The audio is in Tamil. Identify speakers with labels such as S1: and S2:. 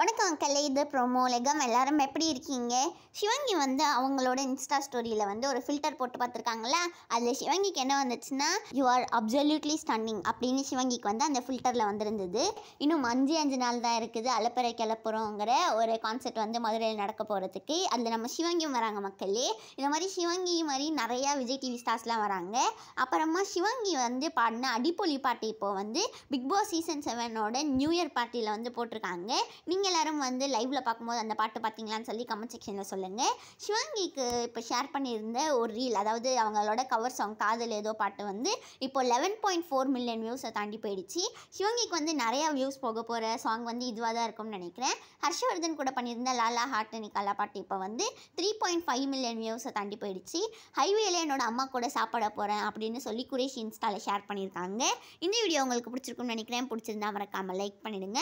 S1: வணக்கம் அக்கல்லே, இது ப்ரோமோ லெகம். எல்லாரும் எப்படி இருக்கீங்க? சிவங்கி வந்து அவங்களோட இன்ஸ்டா ஸ்டோரியில் வந்து ஒரு ஃபில்டர் போட்டு பார்த்துருக்காங்களா? அதில் சிவங்கிக்கு என்ன வந்துச்சுன்னா, யூ ஆர் அப்சல்யூட்லி ஸ்டன்னிங் அப்படின்னு சிவங்கிக்கு வந்து அந்த ஃபில்டரில் வந்திருந்தது. இன்னும் 5 நாள் தான் இருக்குது அலப்பறை கிளப்புறோங்கிற ஒரு கான்செப்ட் வந்து மதுரையில் நடக்க போகிறதுக்கு. அதில் நம்ம சிவங்கியும் வராங்க மக்களே. இந்த மாதிரி சிவங்கி மாதிரி நிறையா விஜய் டிவி ஸ்டார்ஸ்லாம் வராங்க. அப்புறமா சிவங்கி வந்து பாடின அடிப்பொலி பாட்டு இப்போது வந்து பிக் பாஸ் சீசன் 7ஓட நியூ இயர் பார்ட்டியில் வந்து போட்டிருக்காங்க. நீங்கள் எல்லாரும் வந்து லைவில் பார்க்கும்போது அந்த பாட்டு பார்த்தீங்களான்னு சொல்லி கமெண்ட் செக்ஷனில் சொல்லுங்கள். சிவங்கிக்கு இப்போ ஷேர் பண்ணியிருந்த ஒரு ரீல், அதாவது அவங்களோட கவர் சாங் காதல் ஏதோ பாட்டு வந்து இப்போ 11.4 மில்லியன் வியூஸை தாண்டி போயிடுச்சு. சிவங்கிக்கு வந்து நிறையா வியூஸ் போக போகிற சாங் வந்து இதுவாக தான் இருக்கும்னு நினைக்கிறேன். ஹர்ஷவர்தன் கூட பண்ணியிருந்த லாலா ஹார்ட் நிக்காலா பாட்டு இப்போ வந்து 3.5 மில்லியன் வியூஸை தாண்டி போயிடுச்சு. ஹைவேல என்னோட அம்மா கூட சாப்பிட போகிறேன் அப்படின்னு சொல்லி குரேஷ் இன்ஸ்டாவில் ஷேர் பண்ணியிருக்காங்க. இந்த வீடியோ உங்களுக்கு பிடிச்சிருக்குன்னு நினைக்கிறேன். பிடிச்சிருந்தா மறக்காமல் லைக் பண்ணிடுங்க.